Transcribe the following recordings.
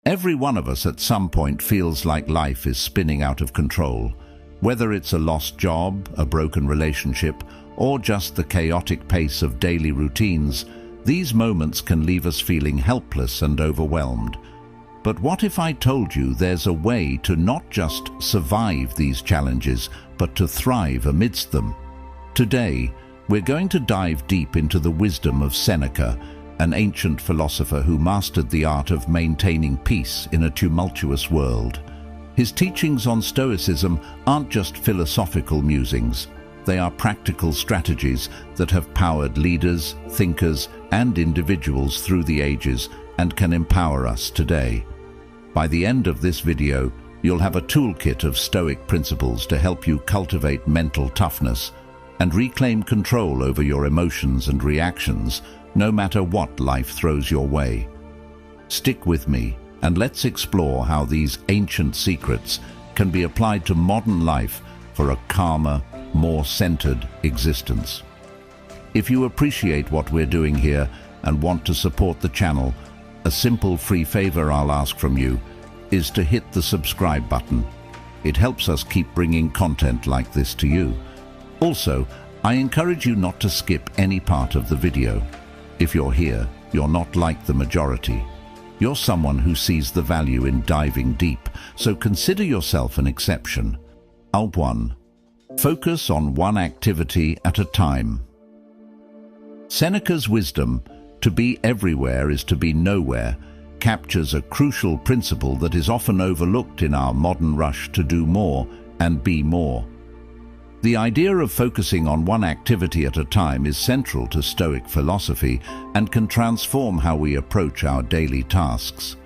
Every one of us at some point feels like life is spinning out of control. Whether it's a lost job, a broken relationship, or just the chaotic pace of daily routines, these moments can leave us feeling helpless and overwhelmed. But what if I told you there's a way to not just survive these challenges, but to thrive amidst them? Today, we're going to dive deep into the wisdom of Seneca, an ancient philosopher who mastered the art of maintaining peace in a tumultuous world. His teachings on Stoicism aren't just philosophical musings. They are practical strategies that have powered leaders, thinkers, and individuals through the ages and can empower us today. By the end of this video, you'll have a toolkit of Stoic principles to help you cultivate mental toughness and reclaim control over your emotions and reactions, no matter what life throws your way. Stick with me, and let's explore how these ancient secrets can be applied to modern life for a calmer, more centered existence. If you appreciate what we're doing here and want to support the channel, a simple free favor I'll ask from you is to hit the subscribe button. It helps us keep bringing content like this to you. Also, I encourage you not to skip any part of the video. If you're here, you're not like the majority. You're someone who sees the value in diving deep, so consider yourself an exception. 1. Focus on one activity at a time. Seneca's wisdom, to be everywhere is to be nowhere, captures a crucial principle that is often overlooked in our modern rush to do more and be more. The idea of focusing on one activity at a time is central to Stoic philosophy and can transform how we approach our daily tasks.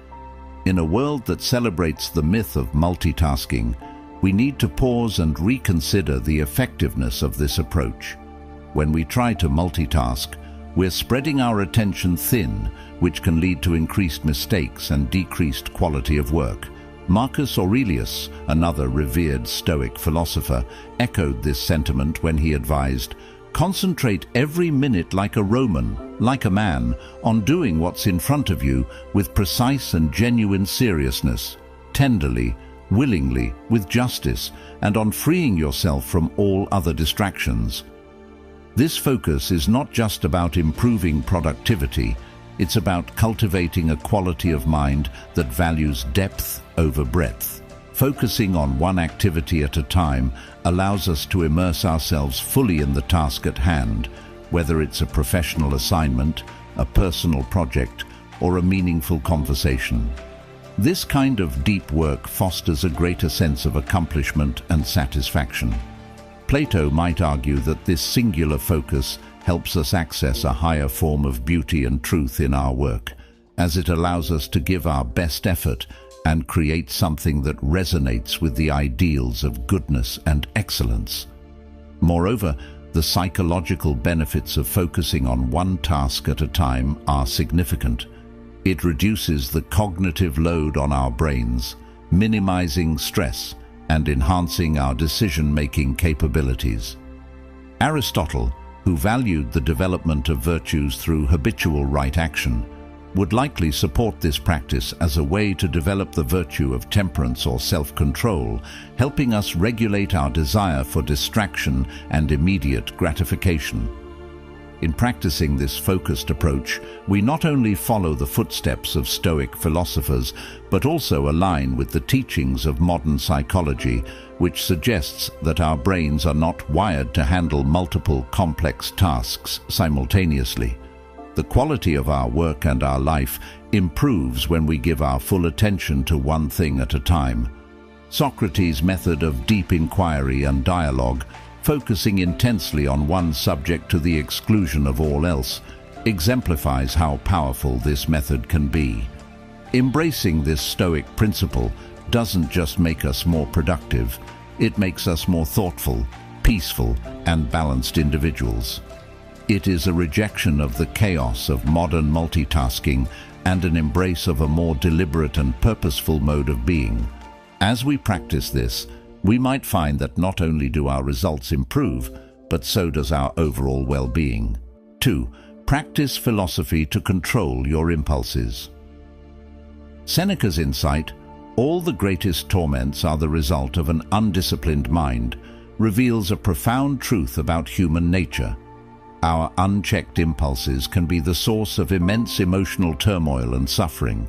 In a world that celebrates the myth of multitasking, we need to pause and reconsider the effectiveness of this approach. When we try to multitask, we're spreading our attention thin, which can lead to increased mistakes and decreased quality of work. Marcus Aurelius, another revered Stoic philosopher, echoed this sentiment when he advised, "Concentrate every minute like a Roman, like a man, on doing what's in front of you with precise and genuine seriousness, tenderly, willingly, with justice, and on freeing yourself from all other distractions." This focus is not just about improving productivity, it's about cultivating a quality of mind that values depth over breadth. Focusing on one activity at a time allows us to immerse ourselves fully in the task at hand, whether it's a professional assignment, a personal project, or a meaningful conversation. This kind of deep work fosters a greater sense of accomplishment and satisfaction. Plato might argue that this singular focus helps us access a higher form of beauty and truth in our work, as it allows us to give our best effort and create something that resonates with the ideals of goodness and excellence. Moreover, the psychological benefits of focusing on one task at a time are significant. It reduces the cognitive load on our brains, minimizing stress and enhancing our decision-making capabilities. Aristotle, who valued the development of virtues through habitual right action, would likely support this practice as a way to develop the virtue of temperance or self-control, helping us regulate our desire for distraction and immediate gratification. In practicing this focused approach, we not only follow the footsteps of Stoic philosophers, but also align with the teachings of modern psychology, which suggests that our brains are not wired to handle multiple complex tasks simultaneously. The quality of our work and our life improves when we give our full attention to one thing at a time. Socrates' method of deep inquiry and dialogue, focusing intensely on one subject to the exclusion of all else, exemplifies how powerful this method can be. Embracing this Stoic principle doesn't just make us more productive, it makes us more thoughtful, peaceful, and balanced individuals. It is a rejection of the chaos of modern multitasking and an embrace of a more deliberate and purposeful mode of being. As we practice this, we might find that not only do our results improve, but so does our overall well-being. 2. Practice philosophy to control your impulses. Seneca's insight, "All the greatest torments are the result of an undisciplined mind," reveals a profound truth about human nature. Our unchecked impulses can be the source of immense emotional turmoil and suffering.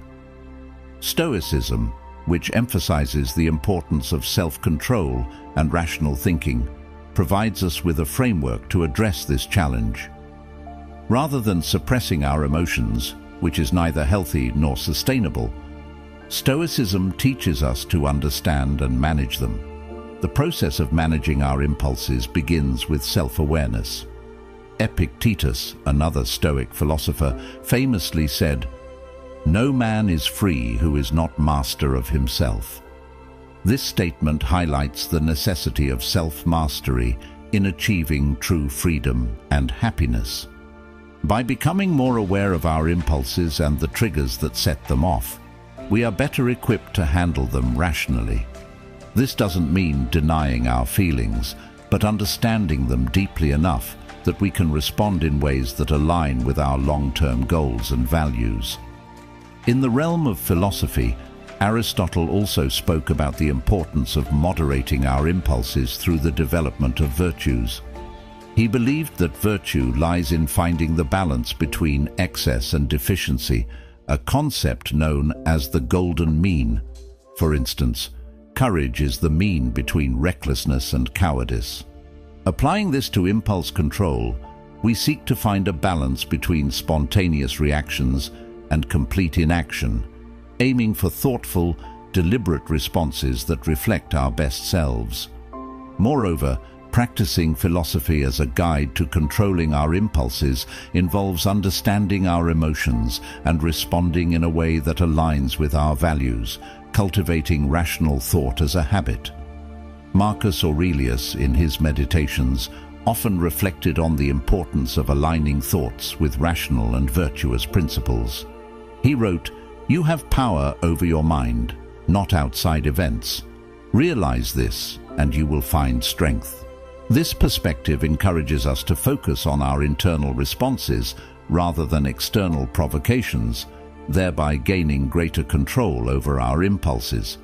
Stoicism, which emphasizes the importance of self-control and rational thinking, provides us with a framework to address this challenge. Rather than suppressing our emotions, which is neither healthy nor sustainable, Stoicism teaches us to understand and manage them. The process of managing our impulses begins with self-awareness. Epictetus, another Stoic philosopher, famously said, "No man is free who is not master of himself." This statement highlights the necessity of self-mastery in achieving true freedom and happiness. By becoming more aware of our impulses and the triggers that set them off, we are better equipped to handle them rationally. This doesn't mean denying our feelings, but understanding them deeply enough that we can respond in ways that align with our long-term goals and values. In the realm of philosophy, Aristotle also spoke about the importance of moderating our impulses through the development of virtues. He believed that virtue lies in finding the balance between excess and deficiency, a concept known as the golden mean. For instance, courage is the mean between recklessness and cowardice. Applying this to impulse control, we seek to find a balance between spontaneous reactions and complete inaction, aiming for thoughtful, deliberate responses that reflect our best selves. Moreover, practicing philosophy as a guide to controlling our impulses involves understanding our emotions and responding in a way that aligns with our values, cultivating rational thought as a habit. Marcus Aurelius, in his Meditations, often reflected on the importance of aligning thoughts with rational and virtuous principles. He wrote, "You have power over your mind, not outside events. Realize this, and you will find strength." This perspective encourages us to focus on our internal responses rather than external provocations, thereby gaining greater control over our impulses.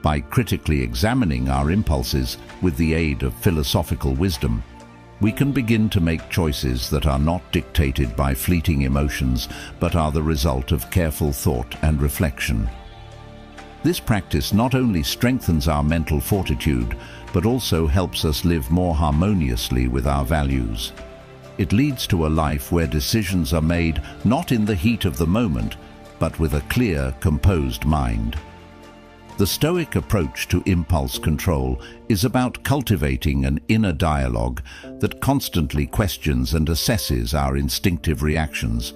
By critically examining our impulses with the aid of philosophical wisdom, we can begin to make choices that are not dictated by fleeting emotions, but are the result of careful thought and reflection. This practice not only strengthens our mental fortitude, but also helps us live more harmoniously with our values. It leads to a life where decisions are made not in the heat of the moment, but with a clear, composed mind. The Stoic approach to impulse control is about cultivating an inner dialogue that constantly questions and assesses our instinctive reactions.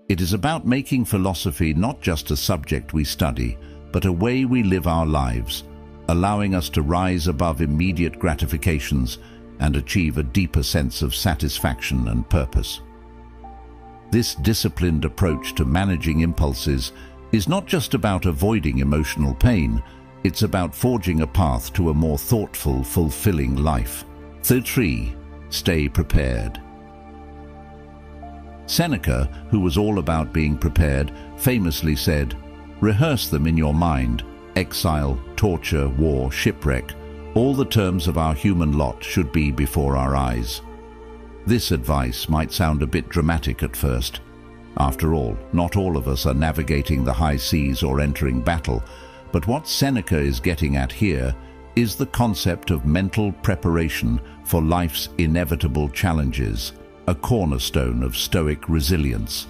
It is about making philosophy not just a subject we study, but a way we live our lives, allowing us to rise above immediate gratifications and achieve a deeper sense of satisfaction and purpose. This disciplined approach to managing impulses is not just about avoiding emotional pain, it's about forging a path to a more thoughtful, fulfilling life. 3. Stay prepared. Seneca, who was all about being prepared, famously said, "Rehearse them in your mind. Exile, torture, war, shipwreck, all the terms of our human lot should be before our eyes." This advice might sound a bit dramatic at first. After all, not all of us are navigating the high seas or entering battle, but what Seneca is getting at here is the concept of mental preparation for life's inevitable challenges, a cornerstone of Stoic resilience.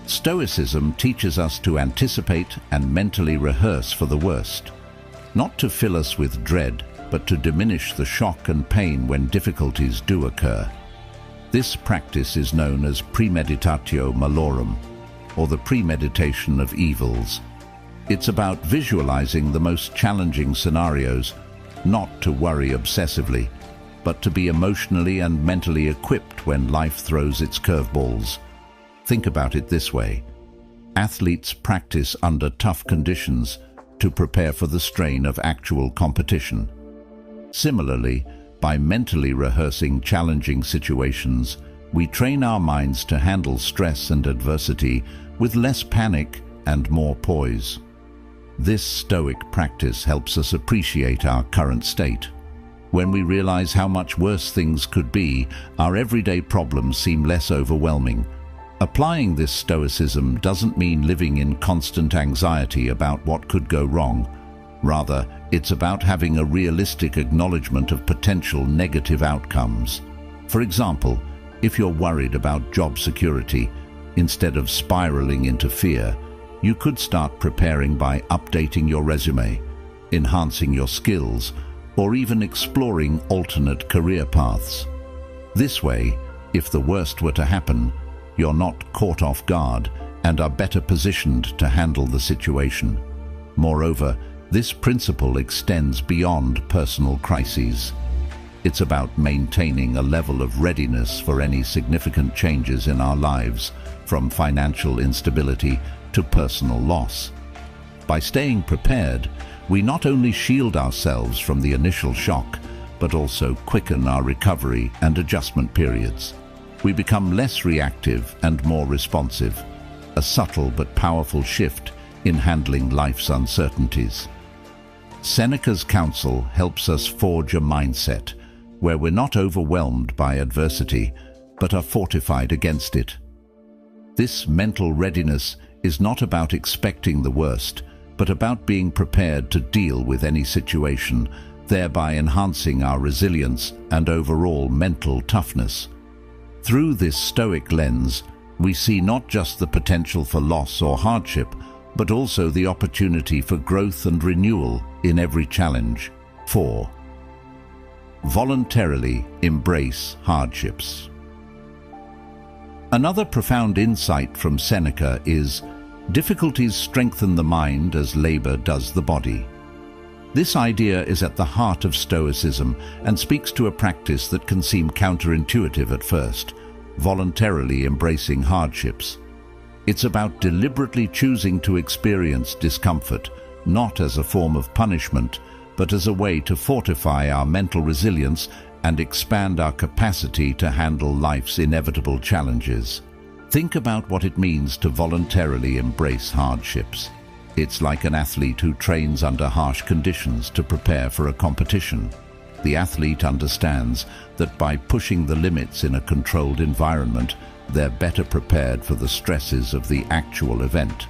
Stoicism teaches us to anticipate and mentally rehearse for the worst, not to fill us with dread, but to diminish the shock and pain when difficulties do occur. This practice is known as premeditatio malorum, or the premeditation of evils. It's about visualizing the most challenging scenarios, not to worry obsessively, but to be emotionally and mentally equipped when life throws its curveballs. Think about it this way. Athletes practice under tough conditions to prepare for the strain of actual competition. Similarly, by mentally rehearsing challenging situations, we train our minds to handle stress and adversity with less panic and more poise. This Stoic practice helps us appreciate our current state. When we realize how much worse things could be, our everyday problems seem less overwhelming. Applying this Stoicism doesn't mean living in constant anxiety about what could go wrong. Rather, it's about having a realistic acknowledgement of potential negative outcomes. For example, if you're worried about job security, instead of spiraling into fear, you could start preparing by updating your resume, enhancing your skills, or even exploring alternate career paths. This way, if the worst were to happen, you're not caught off guard and are better positioned to handle the situation. Moreover, this principle extends beyond personal crises. It's about maintaining a level of readiness for any significant changes in our lives, from financial instability to personal loss. By staying prepared, we not only shield ourselves from the initial shock, but also quicken our recovery and adjustment periods. We become less reactive and more responsive, a subtle but powerful shift in handling life's uncertainties. Seneca's counsel helps us forge a mindset where we're not overwhelmed by adversity, but are fortified against it. This mental readiness is not about expecting the worst, but about being prepared to deal with any situation, thereby enhancing our resilience and overall mental toughness. Through this Stoic lens, we see not just the potential for loss or hardship, but also the opportunity for growth and renewal in every challenge. 4. Voluntarily embrace hardships. Another profound insight from Seneca is, difficulties strengthen the mind as labor does the body. This idea is at the heart of Stoicism and speaks to a practice that can seem counterintuitive at first, voluntarily embracing hardships. It's about deliberately choosing to experience discomfort, not as a form of punishment, but as a way to fortify our mental resilience and expand our capacity to handle life's inevitable challenges. Think about what it means to voluntarily embrace hardships. It's like an athlete who trains under harsh conditions to prepare for a competition. The athlete understands that by pushing the limits in a controlled environment, they're better prepared for the stresses of the actual event.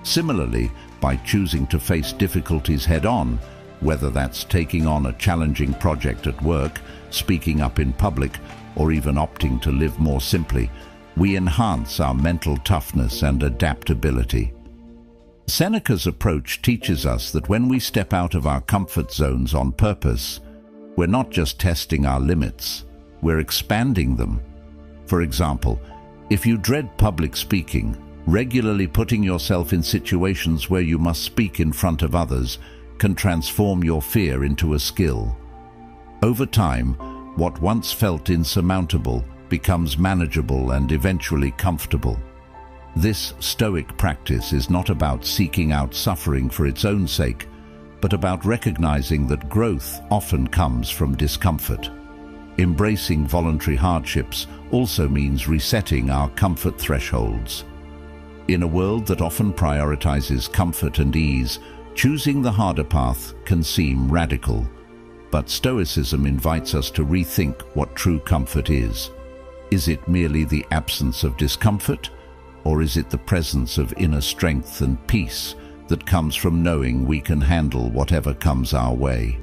Similarly, by choosing to face difficulties head-on, whether that's taking on a challenging project at work, speaking up in public, or even opting to live more simply, we enhance our mental toughness and adaptability. Seneca's approach teaches us that when we step out of our comfort zones on purpose, we're not just testing our limits, we're expanding them. For example, if you dread public speaking, regularly putting yourself in situations where you must speak in front of others can transform your fear into a skill. Over time, what once felt insurmountable becomes manageable and eventually comfortable. This Stoic practice is not about seeking out suffering for its own sake, but about recognizing that growth often comes from discomfort. Embracing voluntary hardships also means resetting our comfort thresholds. In a world that often prioritizes comfort and ease, choosing the harder path can seem radical. But Stoicism invites us to rethink what true comfort is. Is it merely the absence of discomfort? Or is it the presence of inner strength and peace that comes from knowing we can handle whatever comes our way?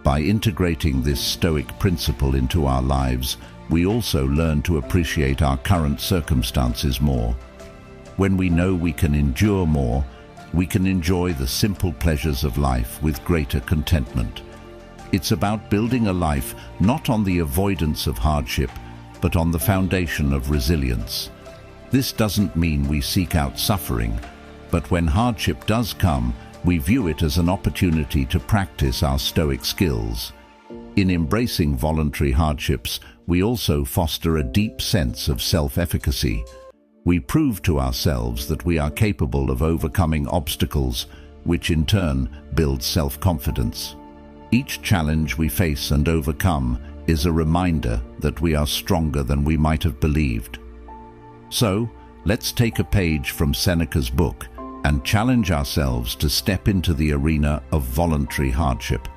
By integrating this Stoic principle into our lives, we also learn to appreciate our current circumstances more. When we know we can endure more, we can enjoy the simple pleasures of life with greater contentment. It's about building a life not on the avoidance of hardship, but on the foundation of resilience. This doesn't mean we seek out suffering, but when hardship does come, we view it as an opportunity to practice our Stoic skills. In embracing voluntary hardships, we also foster a deep sense of self-efficacy. We prove to ourselves that we are capable of overcoming obstacles, which in turn builds self-confidence. Each challenge we face and overcome is a reminder that we are stronger than we might have believed. So, let's take a page from Seneca's book and challenge ourselves to step into the arena of voluntary hardship.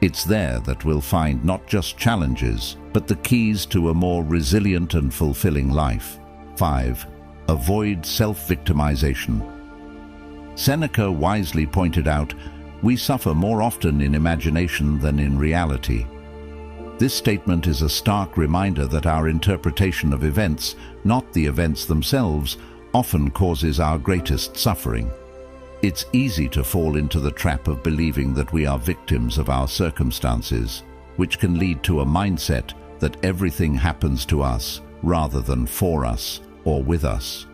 It's there that we'll find not just challenges, but the keys to a more resilient and fulfilling life. 5. Avoid self-victimization. Seneca wisely pointed out, "We suffer more often in imagination than in reality." This statement is a stark reminder that our interpretation of events, not the events themselves, often causes our greatest suffering. It's easy to fall into the trap of believing that we are victims of our circumstances, which can lead to a mindset that everything happens to us rather than for us or with us.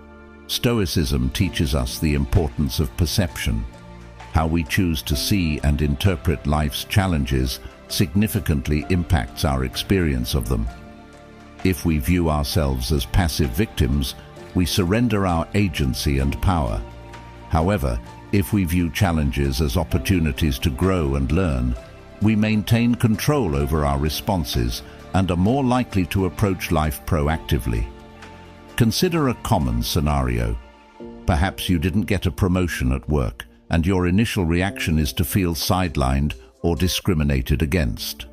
Stoicism teaches us the importance of perception. How we choose to see and interpret life's challenges significantly impacts our experience of them. If we view ourselves as passive victims, we surrender our agency and power. However, if we view challenges as opportunities to grow and learn, we maintain control over our responses and are more likely to approach life proactively. Consider a common scenario. Perhaps you didn't get a promotion at work, and your initial reaction is to feel sidelined or discriminated against.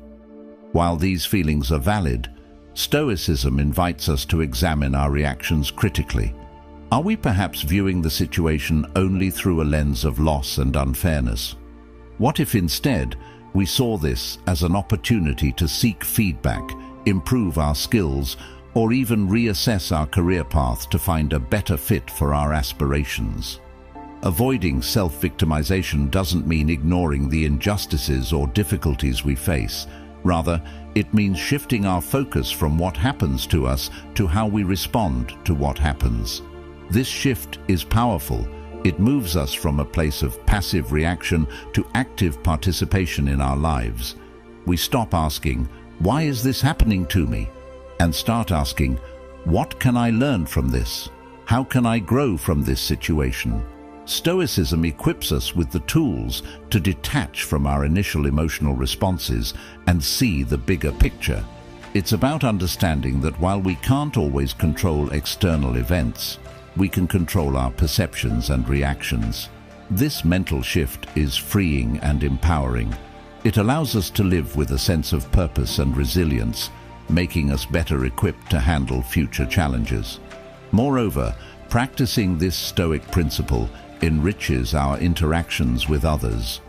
While these feelings are valid, Stoicism invites us to examine our reactions critically. Are we perhaps viewing the situation only through a lens of loss and unfairness? What if instead we saw this as an opportunity to seek feedback, improve our skills, or even reassess our career path to find a better fit for our aspirations? Avoiding self-victimization doesn't mean ignoring the injustices or difficulties we face. Rather, it means shifting our focus from what happens to us to how we respond to what happens. This shift is powerful. It moves us from a place of passive reaction to active participation in our lives. We stop asking, "Why is this happening to me?" and start asking, "What can I learn from this? How can I grow from this situation?" Stoicism equips us with the tools to detach from our initial emotional responses and see the bigger picture. It's about understanding that while we can't always control external events, we can control our perceptions and reactions. This mental shift is freeing and empowering. It allows us to live with a sense of purpose and resilience, making us better equipped to handle future challenges. Moreover, practicing this Stoic principle enriches our interactions with others.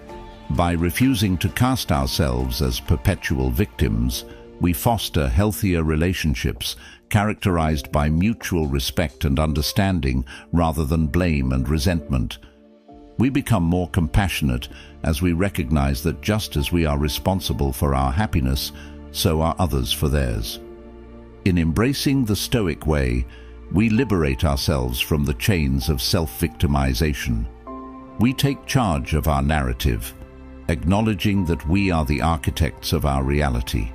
By refusing to cast ourselves as perpetual victims, we foster healthier relationships characterized by mutual respect and understanding rather than blame and resentment. We become more compassionate as we recognize that just as we are responsible for our happiness, so are others for theirs. In embracing the Stoic way, we liberate ourselves from the chains of self-victimization. We take charge of our narrative, acknowledging that we are the architects of our reality.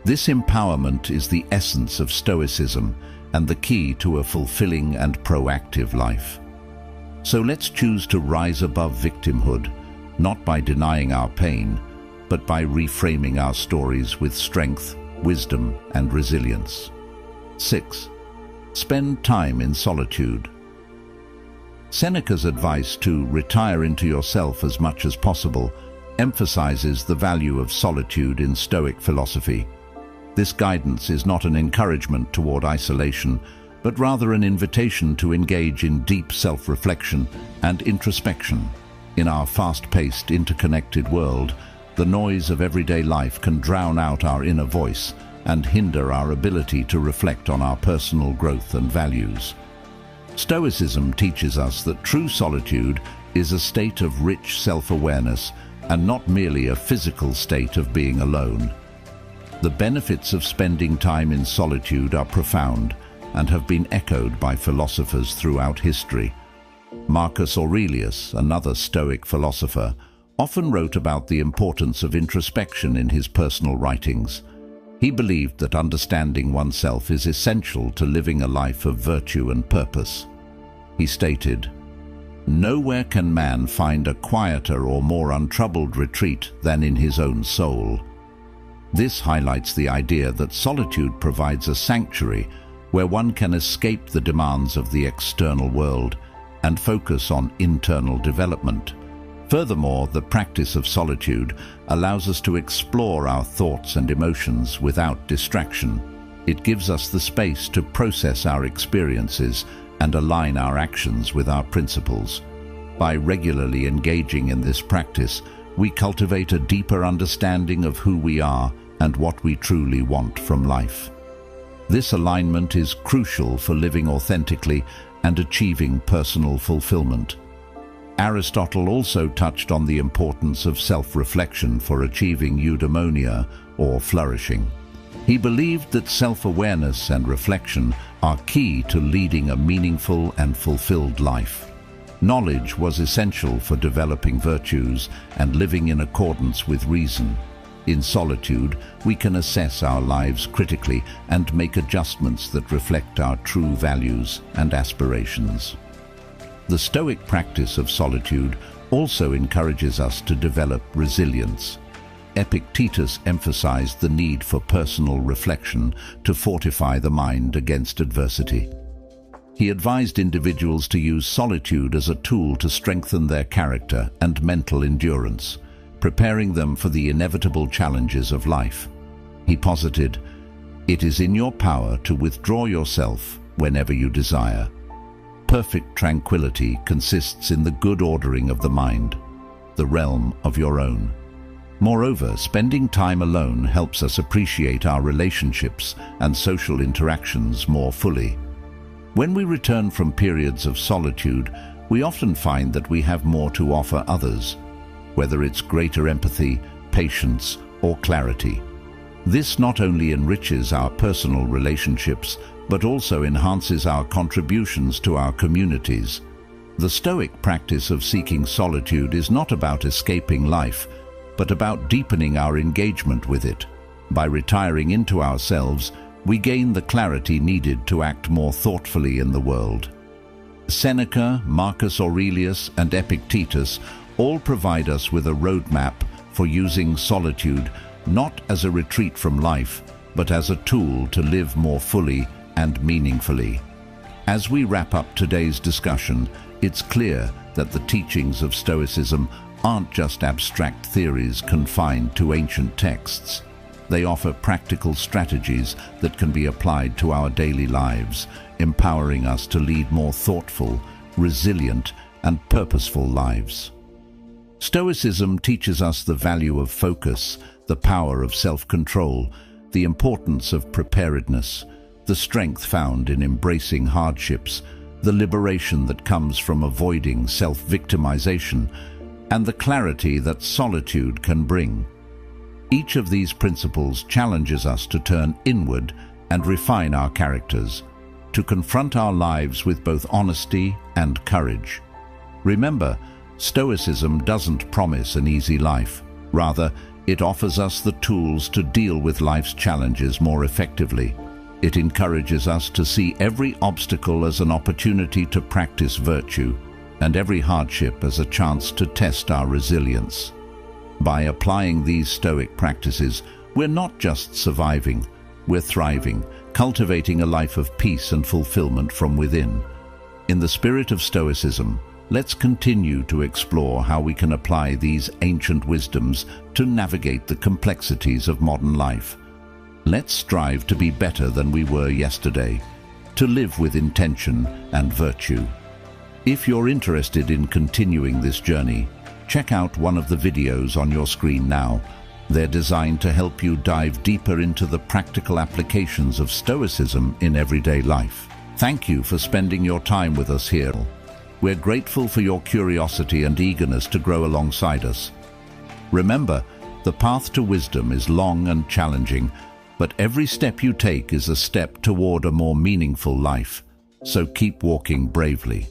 This empowerment is the essence of Stoicism and the key to a fulfilling and proactive life. So let's choose to rise above victimhood, not by denying our pain, but by reframing our stories with strength, wisdom, and resilience. 6. Spend time in solitude. Seneca's advice to retire into yourself as much as possible emphasizes the value of solitude in Stoic philosophy. This guidance is not an encouragement toward isolation, but rather an invitation to engage in deep self-reflection and introspection. In our fast-paced, interconnected world, the noise of everyday life can drown out our inner voice and hinder our ability to reflect on our personal growth and values. Stoicism teaches us that true solitude is a state of rich self-awareness and not merely a physical state of being alone. The benefits of spending time in solitude are profound and have been echoed by philosophers throughout history. Marcus Aurelius, another Stoic philosopher, often wrote about the importance of introspection in his personal writings. He believed that understanding oneself is essential to living a life of virtue and purpose. He stated, "Nowhere can man find a quieter or more untroubled retreat than in his own soul." This highlights the idea that solitude provides a sanctuary where one can escape the demands of the external world and focus on internal development. Furthermore, the practice of solitude allows us to explore our thoughts and emotions without distraction. It gives us the space to process our experiences and align our actions with our principles. By regularly engaging in this practice, we cultivate a deeper understanding of who we are and what we truly want from life. This alignment is crucial for living authentically and achieving personal fulfillment. Aristotle also touched on the importance of self-reflection for achieving eudaimonia, or flourishing. He believed that self-awareness and reflection are key to leading a meaningful and fulfilled life. Knowledge was essential for developing virtues and living in accordance with reason. In solitude, we can assess our lives critically and make adjustments that reflect our true values and aspirations. The Stoic practice of solitude also encourages us to develop resilience. Epictetus emphasized the need for personal reflection to fortify the mind against adversity. He advised individuals to use solitude as a tool to strengthen their character and mental endurance, preparing them for the inevitable challenges of life. He posited, "It is in your power to withdraw yourself whenever you desire. Perfect tranquility consists in the good ordering of the mind, the realm of your own." Moreover, spending time alone helps us appreciate our relationships and social interactions more fully. When we return from periods of solitude, we often find that we have more to offer others, whether it's greater empathy, patience, or clarity. This not only enriches our personal relationships, but also enhances our contributions to our communities. The Stoic practice of seeking solitude is not about escaping life, but about deepening our engagement with it. By retiring into ourselves, we gain the clarity needed to act more thoughtfully in the world. Seneca, Marcus Aurelius, and Epictetus all provide us with a roadmap for using solitude not as a retreat from life, but as a tool to live more fully and meaningfully. As we wrap up today's discussion, it's clear that the teachings of Stoicism aren't just abstract theories confined to ancient texts. They offer practical strategies that can be applied to our daily lives, empowering us to lead more thoughtful, resilient, and purposeful lives. Stoicism teaches us the value of focus, the power of self-control, the importance of preparedness, the strength found in embracing hardships, the liberation that comes from avoiding self-victimization, and the clarity that solitude can bring. Each of these principles challenges us to turn inward and refine our characters, to confront our lives with both honesty and courage. Remember, Stoicism doesn't promise an easy life. Rather, it offers us the tools to deal with life's challenges more effectively. It encourages us to see every obstacle as an opportunity to practice virtue, and every hardship as a chance to test our resilience. By applying these Stoic practices, we're not just surviving, we're thriving, cultivating a life of peace and fulfillment from within. In the spirit of Stoicism, let's continue to explore how we can apply these ancient wisdoms to navigate the complexities of modern life. Let's strive to be better than we were yesterday, to live with intention and virtue. If you're interested in continuing this journey, check out one of the videos on your screen now. They're designed to help you dive deeper into the practical applications of Stoicism in everyday life. Thank you for spending your time with us here. We're grateful for your curiosity and eagerness to grow alongside us. Remember, the path to wisdom is long and challenging, but every step you take is a step toward a more meaningful life. So keep walking bravely.